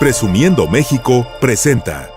Presumiendo México presenta.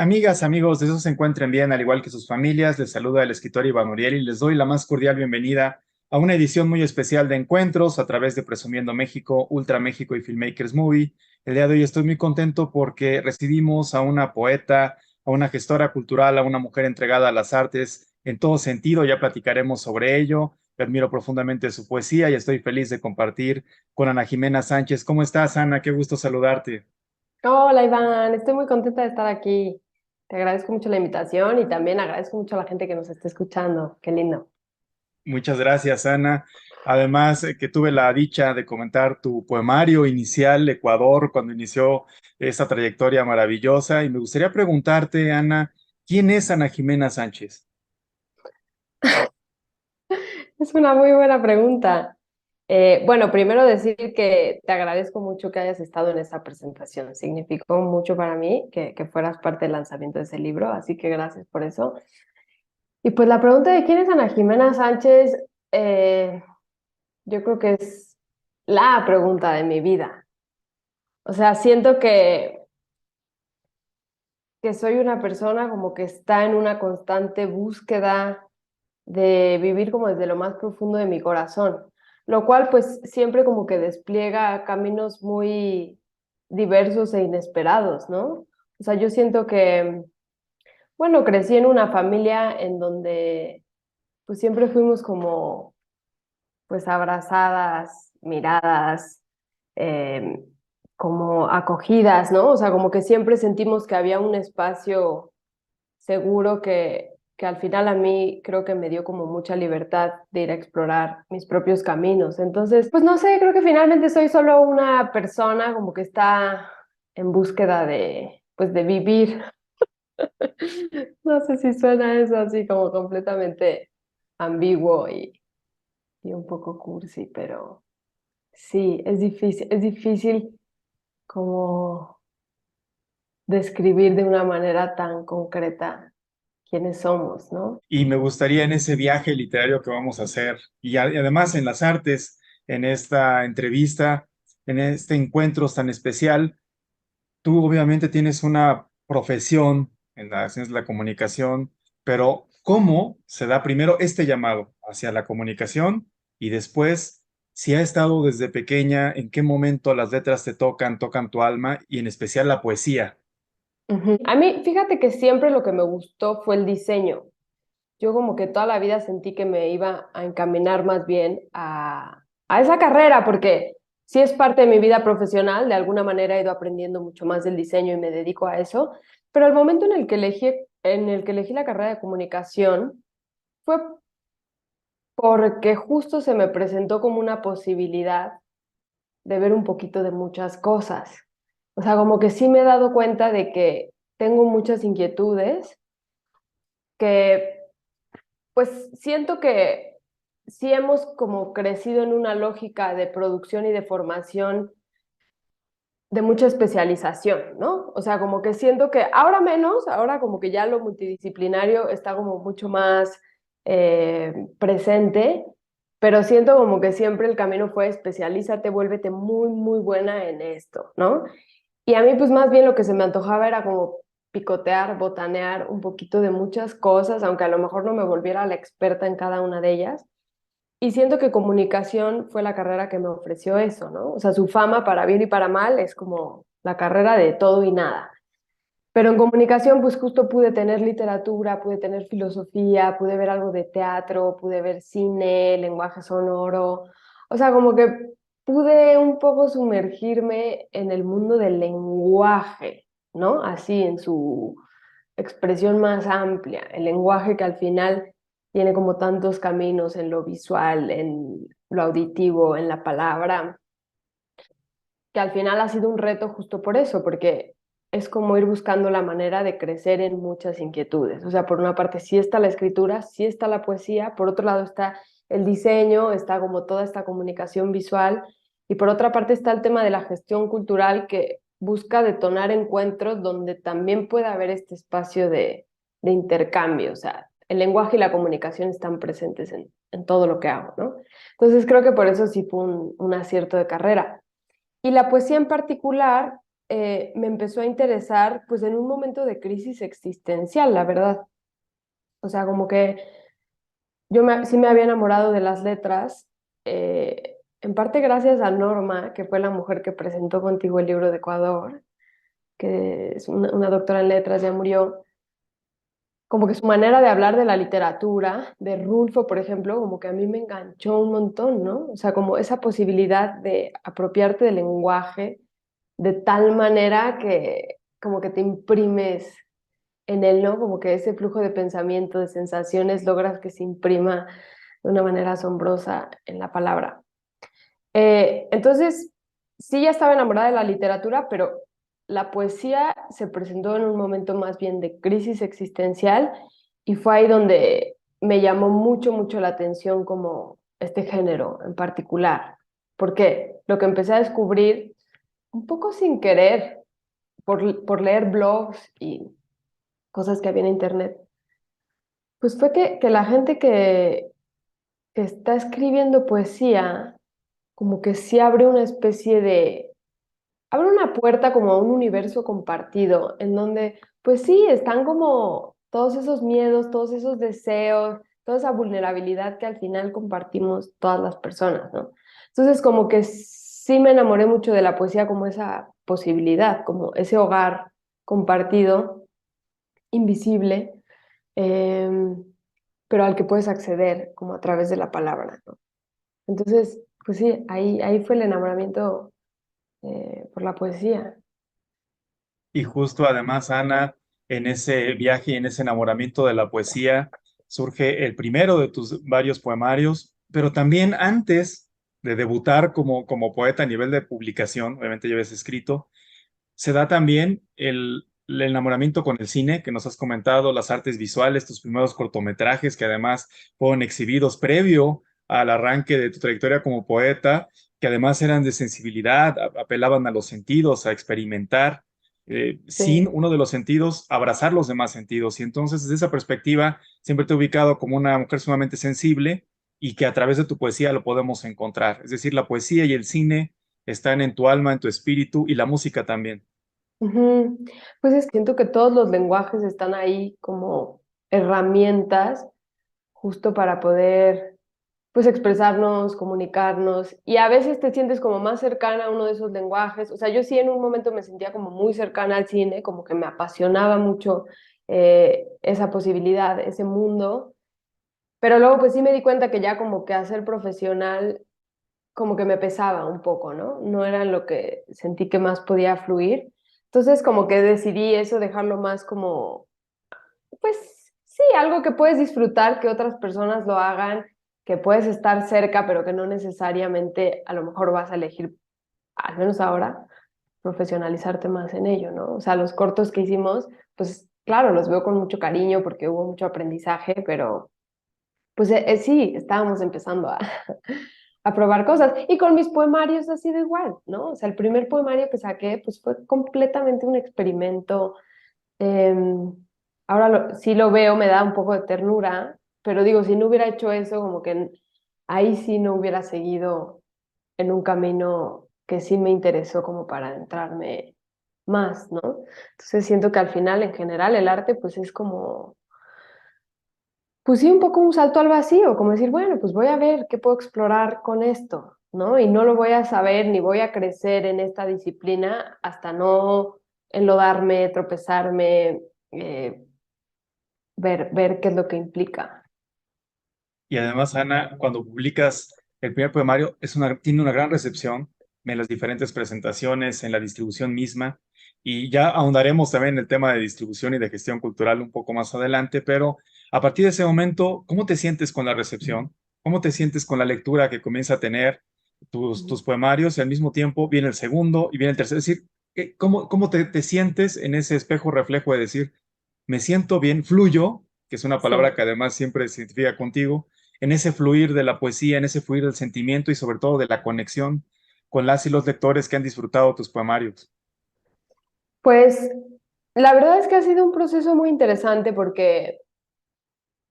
Amigas, amigos, deseos se encuentren bien, al igual que sus familias. Les saluda el escritor Iván Uriel y les doy la más cordial bienvenida a una edición muy especial de encuentros a través de Presumiendo México, Ultra México y Filmmakers Movie. El día de hoy estoy muy contento porque recibimos a una poeta, a una gestora cultural, a una mujer entregada a las artes en todo sentido. Ya platicaremos sobre ello. Admiro profundamente su poesía y estoy feliz de compartir con Ana Jimena Sánchez. ¿Cómo estás, Ana? Qué gusto saludarte. Hola Iván, estoy muy contenta de estar aquí. Te agradezco mucho la invitación y también agradezco mucho a la gente que nos está escuchando. Qué lindo. Muchas gracias, Ana. Además, que tuve la dicha de comentar tu poemario inicial, Ecuador, cuando inició esa trayectoria maravillosa. Y me gustaría preguntarte, Ana, ¿quién es Ana Jimena Sánchez? Es una muy buena pregunta. Bueno, primero decir que te agradezco mucho que hayas estado en esta presentación. Significó mucho para mí que fueras parte del lanzamiento de ese libro, así que gracias por eso. Y pues la pregunta de quién es Ana Jimena Sánchez, eh, yo creo que es la pregunta de mi vida. O sea, siento que soy una persona como que está en una constante búsqueda de vivir como desde lo más profundo de mi corazón, lo cual pues siempre como que despliega caminos muy diversos e inesperados, ¿no? O sea, yo siento que, bueno, crecí en una familia en donde pues siempre fuimos como pues abrazadas, miradas, eh, como acogidas, ¿no? O sea, como que siempre sentimos que había un espacio seguro que al final a mí creo que me dio como mucha libertad de ir a explorar mis propios caminos. Entonces, pues no sé, creo que finalmente soy solo una persona como que está en búsqueda de, pues de vivir. No sé si suena eso así como completamente ambiguo y un poco cursi, pero sí, es difícil como describir de una manera tan concreta quiénes somos, ¿no? Y me gustaría en ese viaje literario que vamos a hacer y además en las artes, en esta entrevista, en este encuentro tan especial. Tú obviamente tienes una profesión en la ciencia de la comunicación, pero ¿cómo se da primero este llamado hacia la comunicación y después, si ha estado desde pequeña, en qué momento las letras te tocan, tocan tu alma y en especial la poesía? Ujú. A mí, fíjate que siempre lo que me gustó fue el diseño. Yo como que toda la vida sentí que me iba a encaminar más bien a esa carrera, porque sí es parte de mi vida profesional, de alguna manera he ido aprendiendo mucho más del diseño y me dedico a eso, pero el momento en el que elegí la carrera de comunicación fue porque justo se me presentó como una posibilidad de ver un poquito de muchas cosas. O sea, como que sí me he dado cuenta de que tengo muchas inquietudes que pues siento que sí hemos como crecido en una lógica de producción y de formación de mucha especialización, ¿no? O sea, como que siento que ahora menos, ahora como que ya lo multidisciplinario está como mucho más presente, pero siento como que siempre el camino fue especialízate, vuélvete muy, muy buena en esto, ¿no? Y a mí pues más bien lo que se me antojaba era como picotear, botanear un poquito de muchas cosas, aunque a lo mejor no me volviera la experta en cada una de ellas, Y siento que comunicación fue la carrera que me ofreció eso, ¿no? O sea, su fama para bien y para mal es como la carrera de todo y nada. Pero en comunicación, pues justo pude tener literatura, pude tener filosofía, pude ver algo de teatro, pude ver cine, lenguaje sonoro. O sea, como que pude un poco sumergirme en el mundo del lenguaje, ¿no? Así, en su expresión más amplia. El lenguaje que al final tiene como tantos caminos en lo visual, en lo auditivo, en la palabra, que al final ha sido un reto justo por eso, porque es como ir buscando la manera de crecer en muchas inquietudes. O sea, por una parte sí está la escritura, sí está la poesía, por otro lado está el diseño, está como toda esta comunicación visual, y por otra parte está el tema de la gestión cultural que busca detonar encuentros donde también pueda haber este espacio de intercambio. O sea, el lenguaje y la comunicación están presentes en todo lo que hago, ¿no? Entonces creo que por eso sí fue un acierto de carrera. Y la poesía en particular me empezó a interesar pues en un momento de crisis existencial, la verdad. O sea, como que sí me había enamorado de las letras, en parte gracias a Norma, que fue la mujer que presentó contigo el libro de Ecuador, que es una doctora en letras, ya murió. Como que su manera de hablar de la literatura, de Rulfo, por ejemplo, como que a mí me enganchó un montón, ¿no? O sea, como esa posibilidad de apropiarte del lenguaje de tal manera que como que te imprimes en él, ¿no? Como que ese flujo de pensamiento, de sensaciones, logras que se imprima de una manera asombrosa en la palabra. Entonces, sí ya estaba enamorada de la literatura, pero la poesía se presentó en un momento más bien de crisis existencial y fue ahí donde me llamó mucho, mucho la atención como este género en particular. Porque lo que empecé a descubrir, un poco sin querer, por leer blogs y cosas que había en internet, pues fue que la gente que está escribiendo poesía, como que sí abre una especie de abre una puerta como a un universo compartido, en donde, pues sí, están como todos esos miedos, todos esos deseos, toda esa vulnerabilidad que al final compartimos todas las personas, ¿no? Entonces, como que sí me enamoré mucho de la poesía como esa posibilidad, como ese hogar compartido, invisible, eh, pero al que puedes acceder como a través de la palabra, ¿no? Entonces, pues sí, ahí fue el enamoramiento por la poesía. Y justo además, Ana, en ese viaje y en ese enamoramiento de la poesía, surge el primero de tus varios poemarios, pero también antes de debutar como poeta a nivel de publicación, obviamente ya habías escrito, se da también el enamoramiento con el cine, que nos has comentado, las artes visuales, tus primeros cortometrajes, que además fueron exhibidos previo al arranque de tu trayectoria como poeta, que además eran de sensibilidad, apelaban a los sentidos, a experimentar, sin Sí. uno de los sentidos, abrazar los demás sentidos. Y entonces, desde esa perspectiva, siempre te he ubicado como una mujer sumamente sensible y que a través de tu poesía lo podemos encontrar. Es decir, la poesía y el cine están en tu alma, en tu espíritu y la música también. Ujú. Pues siento que todos los lenguajes están ahí como herramientas justo para poder pues expresarnos, comunicarnos y a veces te sientes como más cercana a uno de esos lenguajes. O sea, yo sí en un momento me sentía como muy cercana al cine, como que me apasionaba mucho esa posibilidad, ese mundo, pero luego pues sí me di cuenta que ya como que hacer profesional como que me pesaba un poco, ¿no? No era lo que sentí que más podía fluir. Entonces como que decidí eso, dejarlo más como, pues sí, algo que puedes disfrutar, que otras personas lo hagan, que puedes estar cerca, pero que no necesariamente a lo mejor vas a elegir, al menos ahora, profesionalizarte más en ello, ¿no? O sea, los cortos que hicimos, pues claro, los veo con mucho cariño porque hubo mucho aprendizaje, pero pues sí, estábamos empezando a probar cosas. Y con mis poemarios ha sido igual, ¿no? O sea, el primer poemario que saqué, pues fue completamente un experimento. Eh, ahora sí lo veo, me da un poco de ternura, pero digo, si no hubiera hecho eso, como que ahí sí no hubiera seguido en un camino que sí me interesó como para adentrarme más, ¿no? Entonces siento que al final, en general, el arte, pues es como pues sí, un poco un salto al vacío, como decir, bueno, pues voy a ver qué puedo explorar con esto, ¿no? Y no lo voy a saber ni voy a crecer en esta disciplina hasta no enlodarme, tropezarme, eh, ver qué es lo que implica. Y además, Ana, cuando publicas el primer poemario, tiene una gran recepción en las diferentes presentaciones, en la distribución misma. Y ya ahondaremos también en el tema de distribución y de gestión cultural un poco más adelante, pero a partir de ese momento, ¿cómo te sientes con la recepción? ¿Cómo te sientes con la lectura que comienza a tener tus poemarios? Y al mismo tiempo viene el segundo y viene el tercero. Es decir, ¿cómo te sientes en ese espejo reflejo de decir, me siento bien, fluyo, que es una palabra Sí. que además siempre se identifica contigo, en ese fluir de la poesía, en ese fluir del sentimiento y sobre todo de la conexión con las y los lectores que han disfrutado tus poemarios? Pues la verdad es que ha sido un proceso muy interesante porque,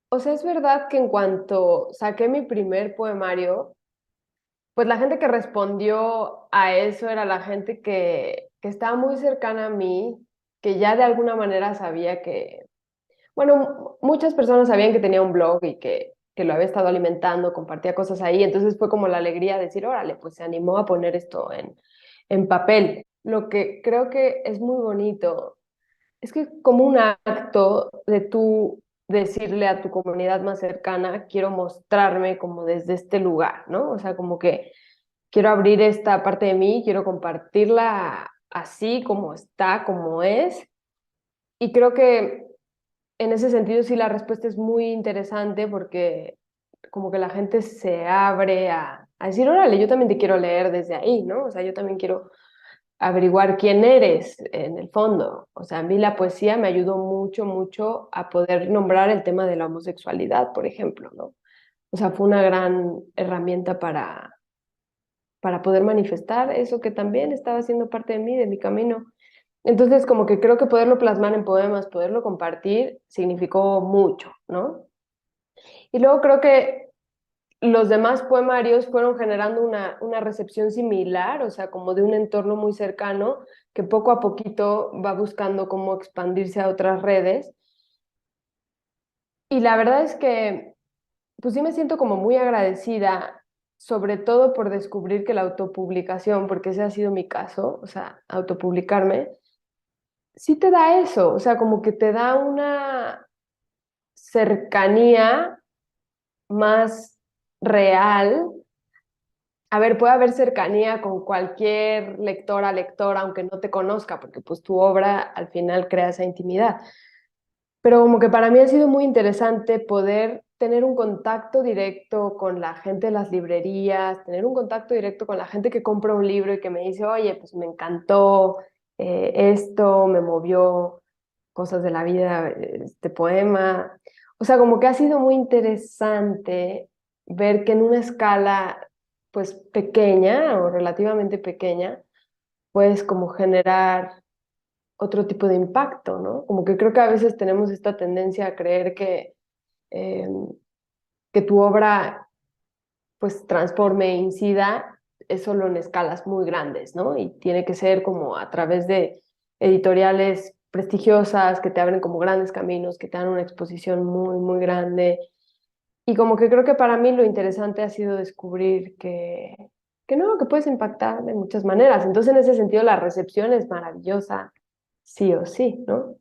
o sea, es verdad que en cuanto saqué mi primer poemario, pues la gente que respondió a eso era la gente que estaba muy cercana a mí, que ya de alguna manera sabía que, bueno, muchas personas sabían que tenía un blog y que lo había estado alimentando, compartía cosas ahí, entonces fue como la alegría de decir, órale, pues se animó a poner esto en papel. Lo que creo que es muy bonito es que como un acto de tú decirle a tu comunidad más cercana, quiero mostrarme como desde este lugar, ¿no? O sea, como que quiero abrir esta parte de mí, quiero compartirla así como está, como es. Y creo que en ese sentido sí la respuesta es muy interesante porque como que la gente se abre a decir, órale, yo también te quiero leer desde ahí, ¿no? O sea, yo también quiero averiguar quién eres en el fondo. O sea, a mí la poesía me ayudó mucho, mucho a poder nombrar el tema de la homosexualidad, por ejemplo, ¿no? O sea, fue una gran herramienta para poder manifestar eso que también estaba siendo parte de mí, de mi camino. Entonces, como que creo que poderlo plasmar en poemas, poderlo compartir, significó mucho, ¿no? Y luego creo que los demás poemarios fueron generando una recepción similar, o sea, como de un entorno muy cercano, que poco a poquito va buscando cómo expandirse a otras redes. Y la verdad es que, pues sí me siento como muy agradecida, sobre todo por descubrir que la autopublicación, porque ese ha sido mi caso, o sea, autopublicarme, sí te da eso, o sea, como que te da una cercanía más real. A ver, puede haber cercanía con cualquier lectora, lectora, aunque no te conozca, porque pues tu obra al final crea esa intimidad. Pero como que para mí ha sido muy interesante poder tener un contacto directo con la gente de las librerías, tener un contacto directo con la gente que compra un libro y que me dice, oye, pues me encantó esto, me movió cosas de la vida, este poema. O sea, como que ha sido muy interesante ver que en una escala pues pequeña o relativamente pequeña, puedes como generar otro tipo de impacto, ¿no? Como que creo que a veces tenemos esta tendencia a creer eh, que tu obra pues transforme e incida es solo en escalas muy grandes, ¿no? Y tiene que ser como a través de editoriales prestigiosas que te abren como grandes caminos, que te dan una exposición muy, muy grande. Y como que creo que para mí lo interesante ha sido descubrir que no, que puedes impactar de muchas maneras. Entonces, en ese sentido, la recepción es maravillosa, sí o sí, ¿no?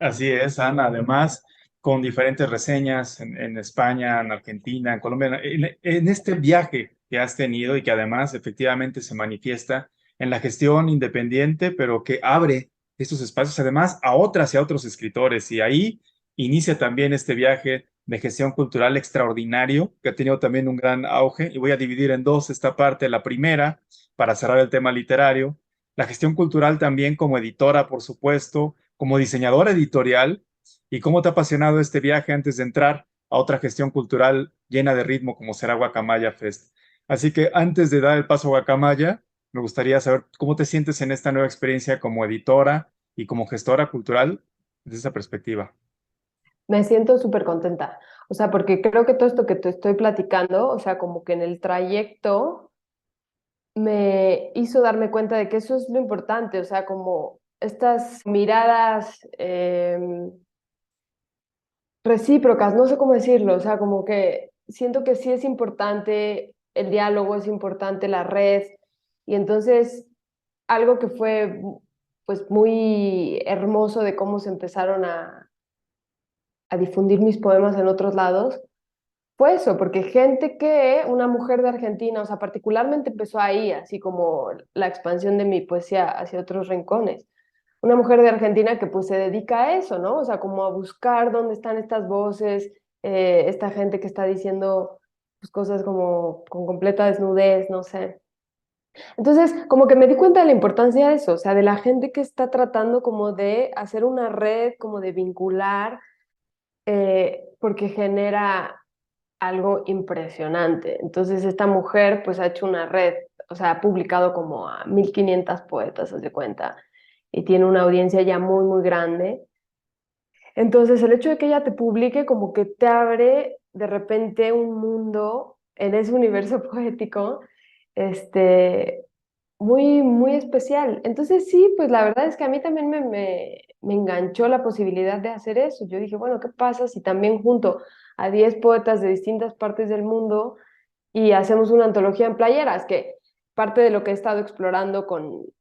Así es, Ana. Además, con diferentes reseñas en España, en Argentina, en Colombia, en este viaje que has tenido y que además efectivamente se manifiesta en la gestión independiente, pero que abre estos espacios además a otras y a otros escritores. Y ahí inicia también este viaje de gestión cultural extraordinario, que ha tenido también un gran auge. Y voy a dividir en dos esta parte. La primera, para cerrar el tema literario, la gestión cultural también como editora, por supuesto, como diseñadora editorial, y cómo te ha apasionado este viaje antes de entrar a otra gestión cultural llena de ritmo como será Guacamaya Fest. Así que antes de dar el paso a Guacamaya, me gustaría saber cómo te sientes en esta nueva experiencia como editora y como gestora cultural desde esa perspectiva. Me siento súper contenta. O sea, porque creo que todo esto que te estoy platicando, o sea, como que en el trayecto me hizo darme cuenta de que eso es lo importante, o sea, como estas miradas recíprocas, no sé cómo decirlo, o sea, como que siento que sí es importante el diálogo, es importante la red, y entonces algo que fue pues muy hermoso de cómo se empezaron a difundir mis poemas en otros lados, fue eso, porque una mujer de Argentina, o sea, particularmente empezó ahí, así como la expansión de mi poesía hacia otros rincones. Una mujer de Argentina que pues se dedica a eso, ¿no? O sea, como a buscar dónde están estas voces, esta gente que está diciendo pues, cosas como con completa desnudez, no sé. Entonces, como que me di cuenta de la importancia de eso, o sea, de la gente que está tratando como de hacer una red, como de vincular, porque genera algo impresionante. Entonces, esta mujer pues ha hecho una red, o sea, ha publicado como a 1500 poetas, haz de cuenta, y tiene una audiencia ya muy, muy grande. Entonces, el hecho de que ella te publique como que te abre de repente un mundo en ese universo poético, este, muy, muy especial. Entonces, sí, pues la verdad es que a mí también me enganchó la posibilidad de hacer eso. Yo dije, bueno, ¿qué pasa si también junto a 10 poetas de distintas partes del mundo y hacemos una antología en playeras? Que parte de lo que he estado explorando con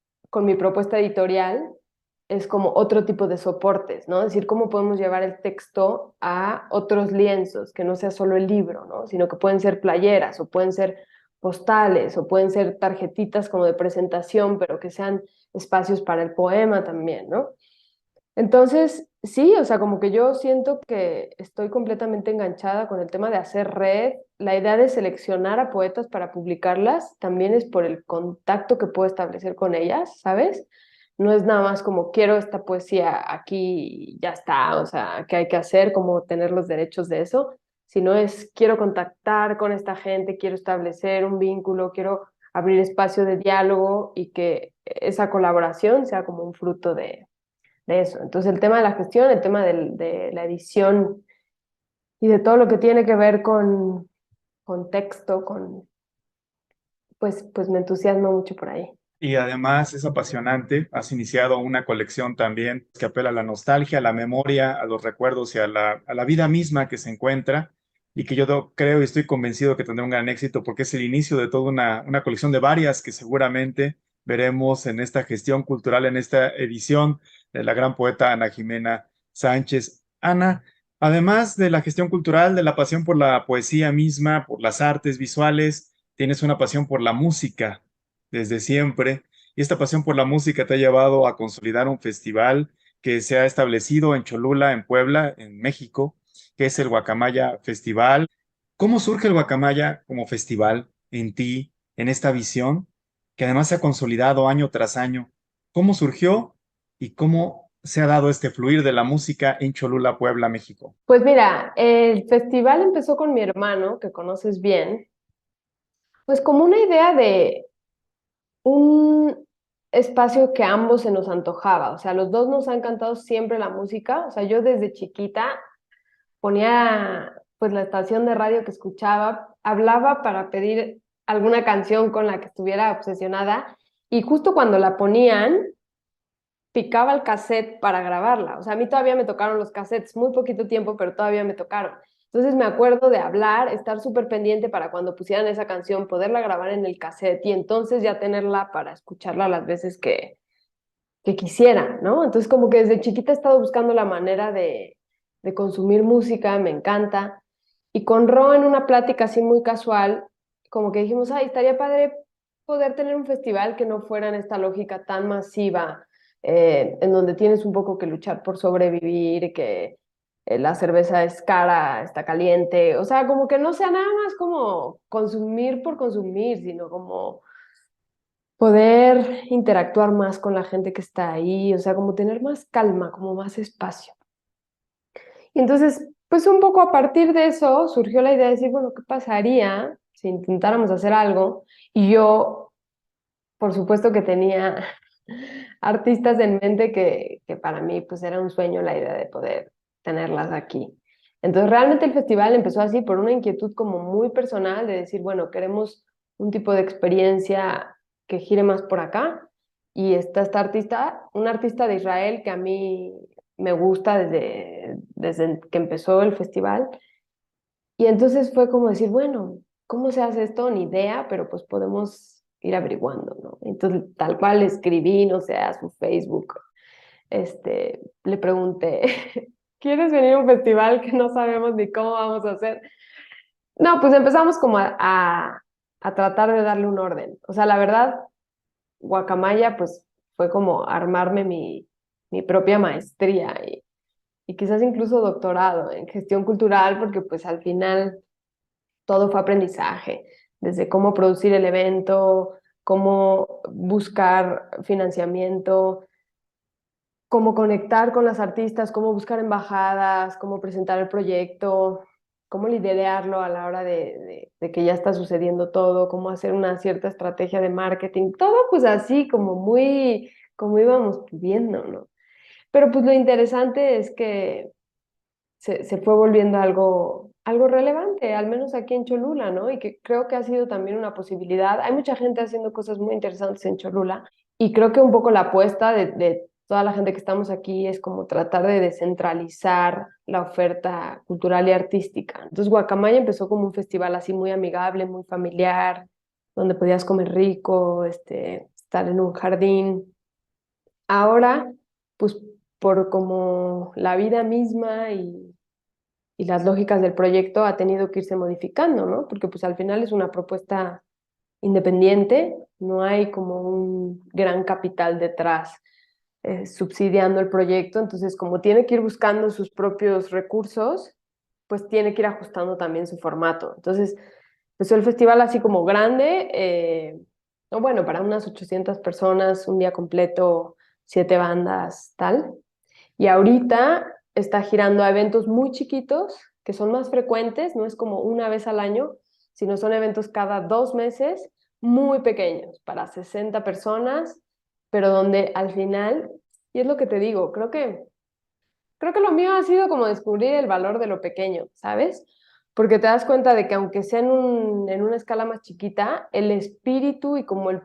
mi propuesta editorial es como otro tipo de soportes, ¿no? Es decir, cómo podemos llevar el texto a otros lienzos, que no sea solo el libro, ¿no? Sino que pueden ser playeras o pueden ser postales o pueden ser tarjetitas como de presentación, pero que sean espacios para el poema también, ¿no? Entonces, sí, o sea, como que yo siento que estoy completamente enganchada con el tema de hacer red. La idea de seleccionar a poetas para publicarlas también es por el contacto que puedo establecer con ellas, ¿sabes? No es nada más como quiero esta poesía aquí y ya está, o sea, ¿qué hay que hacer? Como tener los derechos de eso, sino es quiero contactar con esta gente, quiero establecer un vínculo, quiero abrir espacio de diálogo y que esa colaboración sea como un fruto de eso. Entonces el tema de la gestión, el tema de la edición y de todo lo que tiene que ver con texto, pues me entusiasma mucho por ahí. Y además es apasionante. Has iniciado una colección también que apela a la nostalgia, a la memoria, a los recuerdos y a la vida misma que se encuentra y que creo y estoy convencido que tendrá un gran éxito porque es el inicio de toda una colección de varias que seguramente veremos en esta gestión cultural, en esta edición de la gran poeta Ana Jimena Sánchez. Ana, además de la gestión cultural, de la pasión por la poesía misma, por las artes visuales, tienes una pasión por la música desde siempre. Y esta pasión por la música te ha llevado a consolidar un festival que se ha establecido en Cholula, en Puebla, en México, que es el Guacamaya Festival. ¿Cómo surge el Guacamaya como festival en ti, en esta visión, que además se ha consolidado año tras año? ¿Cómo surgió y cómo se ha dado este fluir de la música en Cholula, Puebla, México? Pues mira, el festival empezó con mi hermano, que conoces bien, pues como una idea de un espacio que a ambos se nos antojaba, o sea, los dos nos ha encantado siempre la música, o sea, yo desde chiquita ponía pues la estación de radio que escuchaba, hablaba para pedir alguna canción con la que estuviera obsesionada y justo cuando la ponían, picaba el cassette para grabarla. O sea, a mí todavía me tocaron los cassettes, muy poquito tiempo, pero todavía me tocaron. Entonces me acuerdo de hablar, estar súper pendiente para cuando pusieran esa canción, poderla grabar en el cassette y entonces ya tenerla para escucharla las veces que quisiera, ¿no? Entonces como que desde chiquita he estado buscando la manera de consumir música, me encanta. Y con Ro en una plática así muy casual, como que dijimos, ay, estaría padre poder tener un festival que no fuera en esta lógica tan masiva, en donde tienes un poco que luchar por sobrevivir, que la cerveza es cara, está caliente, o sea, como que no sea nada más como consumir por consumir, sino como poder interactuar más con la gente que está ahí, o sea, como tener más calma, como más espacio. Y entonces, pues un poco a partir de eso surgió la idea de decir, bueno, ¿qué pasaría si intentáramos hacer algo? Y yo, por supuesto que tenía artistas en mente que para mí pues era un sueño la idea de poder tenerlas aquí. Entonces realmente el festival empezó así por una inquietud como muy personal de decir, bueno, queremos un tipo de experiencia que gire más por acá. Y está esta artista, una artista de Israel que a mí me gusta desde que empezó el festival. Y entonces fue como decir, bueno, ¿cómo se hace esto? Ni idea, pero pues podemos ir averiguando, ¿no? Entonces, tal cual le escribí, no sé, a su Facebook, le pregunté, ¿quieres venir a un festival que no sabemos ni cómo vamos a hacer? No, pues empezamos como a tratar de darle un orden. O sea, la verdad, Guacamaya, pues fue como armarme mi propia maestría y quizás incluso doctorado en gestión cultural, porque pues al final todo fue aprendizaje, desde cómo producir el evento, cómo buscar financiamiento, cómo conectar con las artistas, cómo buscar embajadas, cómo presentar el proyecto, cómo liderarlo a la hora de que ya está sucediendo todo, cómo hacer una cierta estrategia de marketing, todo pues así como muy, como íbamos pudiendo, ¿no? Pero pues lo interesante es que se fue volviendo algo relevante, al menos aquí en Cholula, ¿no? Y que creo que ha sido también una posibilidad. Hay mucha gente haciendo cosas muy interesantes en Cholula y creo que un poco la apuesta de toda la gente que estamos aquí es como tratar de descentralizar la oferta cultural y artística. Entonces Guacamaya empezó como un festival así muy amigable, muy familiar, donde podías comer rico, estar en un jardín. Ahora, pues por como la vida misma y las lógicas del proyecto ha tenido que irse modificando, ¿no? Porque pues al final es una propuesta independiente, no hay como un gran capital detrás subsidiando el proyecto, entonces como tiene que ir buscando sus propios recursos, pues tiene que ir ajustando también su formato. Entonces, empezó el festival así como grande, o bueno, para unas 800 personas, un día completo, 7 bandas, tal. Y ahorita está girando a eventos muy chiquitos, que son más frecuentes, no es como una vez al año, sino son eventos cada 2 meses, muy pequeños, para 60 personas, pero donde al final, y es lo que te digo, creo que lo mío ha sido como descubrir el valor de lo pequeño, ¿sabes? Porque te das cuenta de que aunque sea en una escala más chiquita, el espíritu y como el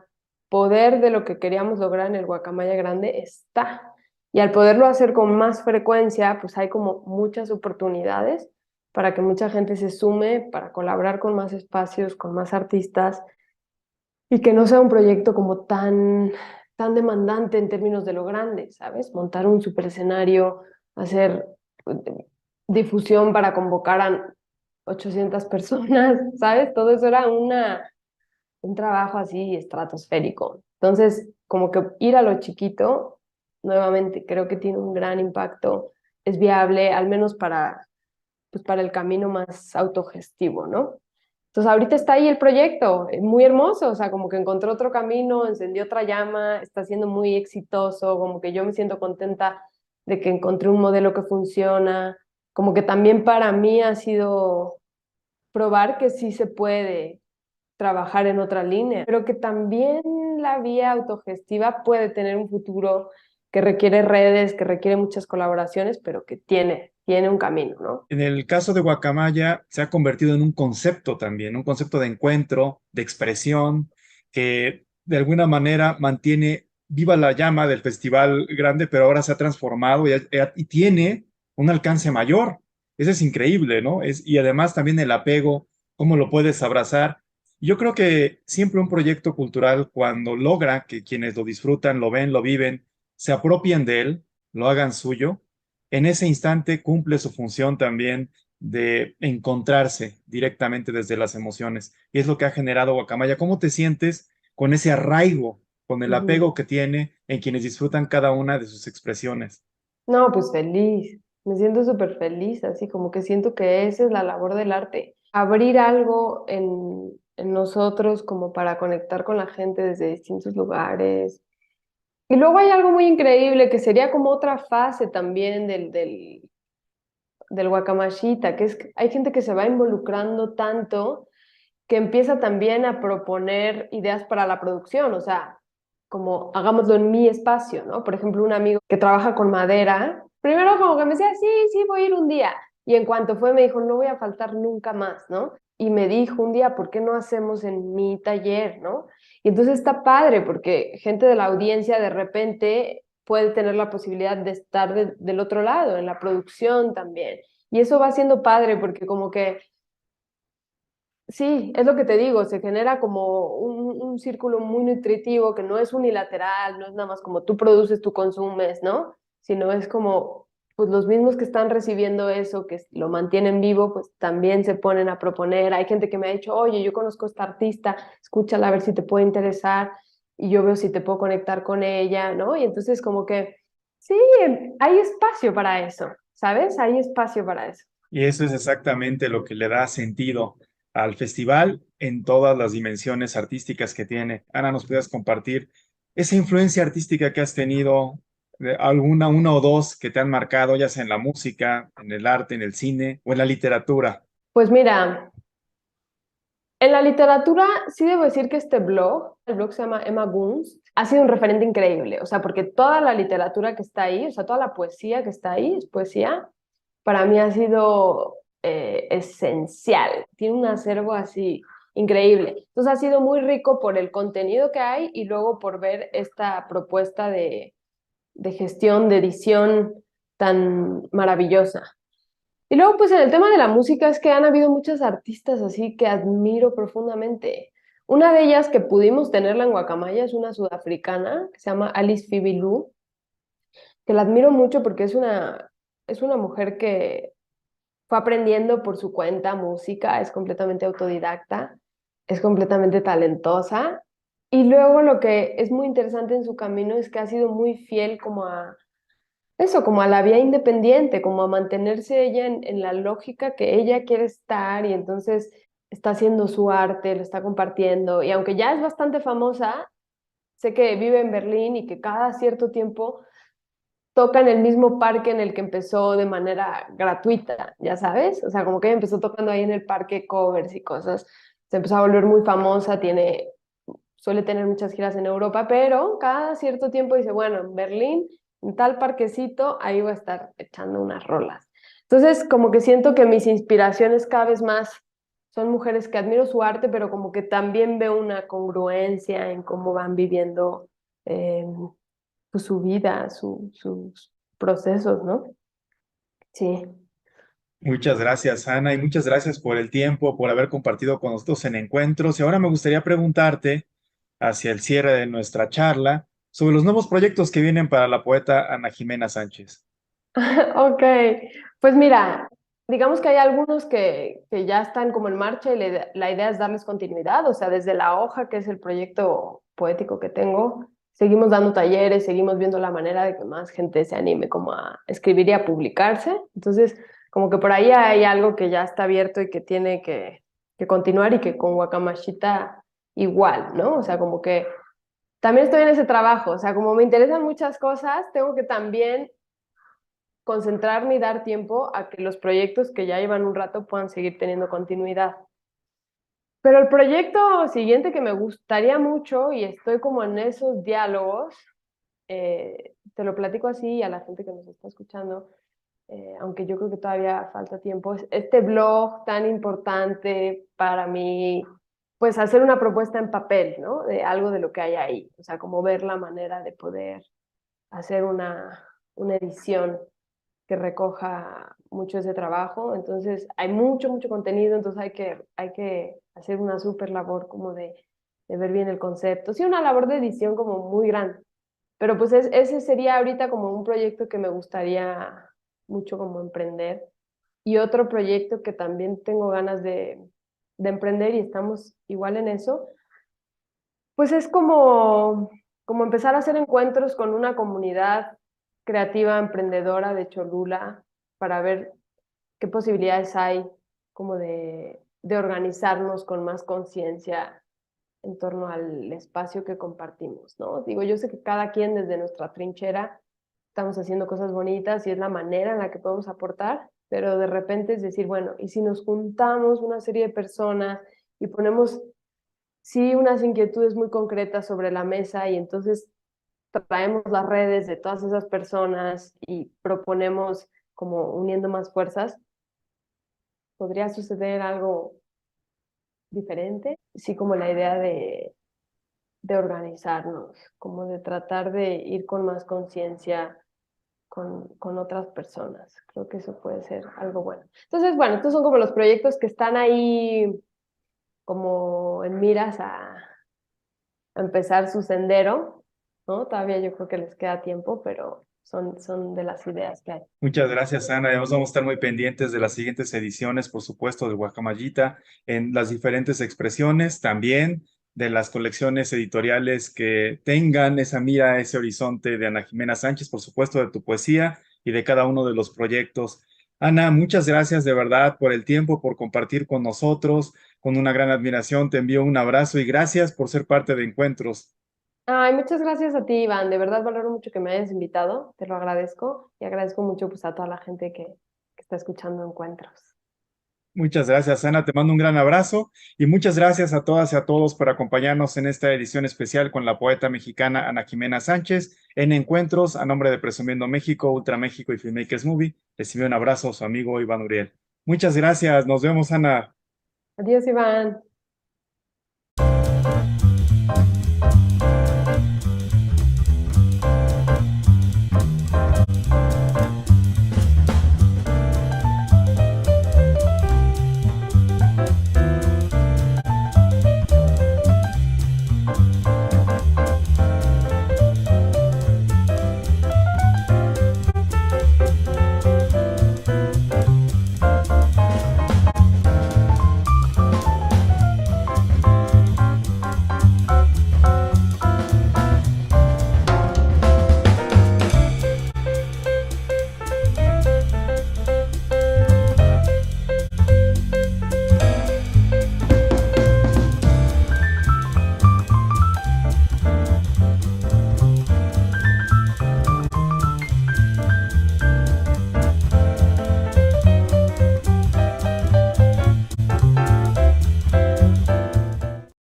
poder de lo que queríamos lograr en el Guacamaya Grande está. Y al poderlo hacer con más frecuencia, pues hay como muchas oportunidades para que mucha gente se sume, para colaborar con más espacios, con más artistas, y que no sea un proyecto como tan demandante en términos de lo grande, ¿sabes? Montar un super escenario, hacer difusión para convocar a 800 personas, ¿sabes? Todo eso era un trabajo así estratosférico. Entonces, como que ir a lo chiquito, nuevamente, creo que tiene un gran impacto, es viable, al menos para el camino más autogestivo, ¿no? Entonces ahorita está ahí el proyecto, muy hermoso, o sea, como que encontró otro camino, encendió otra llama, está siendo muy exitoso, como que yo me siento contenta de que encontré un modelo que funciona, como que también para mí ha sido probar que sí se puede trabajar en otra línea, pero que también la vía autogestiva puede tener un futuro que requiere redes, que requiere muchas colaboraciones, pero que tiene un camino, ¿no? En el caso de Guacamaya, se ha convertido en un concepto también, un concepto de encuentro, de expresión, que de alguna manera mantiene viva la llama del festival grande, pero ahora se ha transformado y tiene un alcance mayor. Eso es increíble, ¿no? Y además también el apego, cómo lo puedes abrazar. Yo creo que siempre un proyecto cultural, cuando logra que quienes lo disfrutan, lo ven, lo viven, se apropien de él, lo hagan suyo, en ese instante cumple su función también de encontrarse directamente desde las emociones. Y es lo que ha generado Guacamaya. ¿Cómo te sientes con ese arraigo, con el Ujú. apego que tiene en quienes disfrutan cada una de sus expresiones? No, pues feliz, me siento súper feliz, así como que siento que esa es la labor del arte, abrir algo en nosotros como para conectar con la gente desde distintos lugares. Y luego hay algo muy increíble que sería como otra fase también del guacamashita, que es que hay gente que se va involucrando tanto que empieza también a proponer ideas para la producción, o sea, como hagámoslo en mi espacio, ¿no? Por ejemplo, un amigo que trabaja con madera, primero como que me decía, sí, sí, voy a ir un día, y en cuanto fue me dijo, no voy a faltar nunca más, ¿no? Y me dijo un día, ¿por qué no hacemos en mi taller, ¿no? Y entonces está padre porque gente de la audiencia de repente puede tener la posibilidad de estar del otro lado, en la producción también. Y eso va siendo padre porque como que, sí, es lo que te digo, se genera como un círculo muy nutritivo que no es unilateral, no es nada más como tú produces, tú consumes, ¿no? Sino es como, pues los mismos que están recibiendo eso, que lo mantienen vivo, pues también se ponen a proponer. Hay gente que me ha dicho, oye, yo conozco a esta artista, escúchala a ver si te puede interesar y yo veo si te puedo conectar con ella, ¿no? Y entonces como que, sí, hay espacio para eso, ¿sabes? Hay espacio para eso. Y eso es exactamente lo que le da sentido al festival en todas las dimensiones artísticas que tiene. Ana, ¿nos puedes compartir esa influencia artística que has tenido, de alguna, una o dos que te han marcado, ya sea en la música, en el arte, en el cine o en la literatura? Pues mira, en la literatura sí debo decir que el blog se llama Emma Gunst, ha sido un referente increíble, o sea, porque toda la literatura que está ahí, o sea, toda la poesía que está ahí, es poesía, para mí ha sido esencial, tiene un acervo así increíble. Entonces ha sido muy rico por el contenido que hay y luego por ver esta propuesta de gestión, de edición tan maravillosa. Y luego, pues en el tema de la música es que han habido muchas artistas así que admiro profundamente. Una de ellas que pudimos tenerla en Guacamaya es una sudafricana que se llama Alice Phoebe Lu, que la admiro mucho porque es una mujer que fue aprendiendo por su cuenta música, es completamente autodidacta, es completamente talentosa. Y luego lo que es muy interesante en su camino es que ha sido muy fiel como a eso, como a la vía independiente, como a mantenerse ella en la lógica que ella quiere estar y entonces está haciendo su arte, lo está compartiendo y aunque ya es bastante famosa, sé que vive en Berlín y que cada cierto tiempo toca en el mismo parque en el que empezó de manera gratuita, ya sabes, o sea, como que ella empezó tocando ahí en el parque covers y cosas, se empezó a volver muy famosa, suele tener muchas giras en Europa, pero cada cierto tiempo dice, bueno, en Berlín, en tal parquecito, ahí voy a estar echando unas rolas. Entonces, como que siento que mis inspiraciones cada vez más son mujeres que admiro su arte, pero como que también veo una congruencia en cómo van viviendo eh, pues, su vida, sus procesos, ¿no? Sí. Muchas gracias, Ana, y muchas gracias por el tiempo, por haber compartido con nosotros en Encuentros. Y ahora me gustaría preguntarte, hacia el cierre de nuestra charla, sobre los nuevos proyectos que vienen para la poeta Ana Jimena Sánchez. Ok, pues mira, digamos que hay algunos que ya están como en marcha y la idea es darles continuidad, o sea, desde La Hoja, que es el proyecto poético que tengo, seguimos dando talleres, seguimos viendo la manera de que más gente se anime como a escribir y a publicarse. Entonces, como que por ahí hay algo que ya está abierto y que tiene que continuar y que con Guacamachita igual, ¿no? O sea, como que también estoy en ese trabajo, o sea, como me interesan muchas cosas, tengo que también concentrarme y dar tiempo a que los proyectos que ya llevan un rato puedan seguir teniendo continuidad. Pero el proyecto siguiente que me gustaría mucho y estoy como en esos diálogos, te lo platico así y a la gente que nos está escuchando, aunque yo creo que todavía falta tiempo, es este blog tan importante para mí, pues hacer una propuesta en papel, ¿no? De algo de lo que hay ahí, o sea, como ver la manera de poder hacer una edición que recoja mucho ese trabajo. Entonces, hay mucho contenido, entonces hay que hacer una súper labor como de ver bien el concepto. Sí, una labor de edición como muy grande. Pero pues ese sería ahorita como un proyecto que me gustaría mucho como emprender. Y otro proyecto que también tengo ganas de emprender y estamos igual en eso, pues es como empezar a hacer encuentros con una comunidad creativa, emprendedora de Cholula para ver qué posibilidades hay como de organizarnos con más conciencia en torno al espacio que compartimos, ¿no? Digo, yo sé que cada quien desde nuestra trinchera estamos haciendo cosas bonitas y es la manera en la que podemos aportar, pero de repente es decir, bueno, ¿y si nos juntamos una serie de personas y ponemos sí unas inquietudes muy concretas sobre la mesa y entonces traemos las redes de todas esas personas y proponemos como uniendo más fuerzas, podría suceder algo diferente? Sí, como la idea de organizarnos, como de tratar de ir con más conciencia con otras personas. Creo que eso puede ser algo bueno. Entonces, bueno, estos son como los proyectos que están ahí como en miras a empezar su sendero, ¿no? Todavía yo creo que les queda tiempo, pero son de las ideas que hay. Muchas gracias, Ana. Además, vamos a estar muy pendientes de las siguientes ediciones, por supuesto, de Guacamayita, en las diferentes expresiones, también de las colecciones editoriales que tengan esa mira, ese horizonte de Ana Jimena Sánchez, por supuesto, de tu poesía y de cada uno de los proyectos. Ana, muchas gracias de verdad por el tiempo, por compartir con nosotros, con una gran admiración. Te envío un abrazo y gracias por ser parte de Encuentros. Ay, muchas gracias a ti, Iván. De verdad valoro mucho que me hayas invitado. Te lo agradezco y agradezco mucho pues, a toda la gente que está escuchando Encuentros. Muchas gracias, Ana. Te mando un gran abrazo y muchas gracias a todas y a todos por acompañarnos en esta edición especial con la poeta mexicana Ana Jimena Sánchez en Encuentros. A nombre de Presumiendo México, Ultra México y Filmmakers Movie, recibe un abrazo a su amigo Iván Uriel. Muchas gracias. Nos vemos, Ana. Adiós, Iván.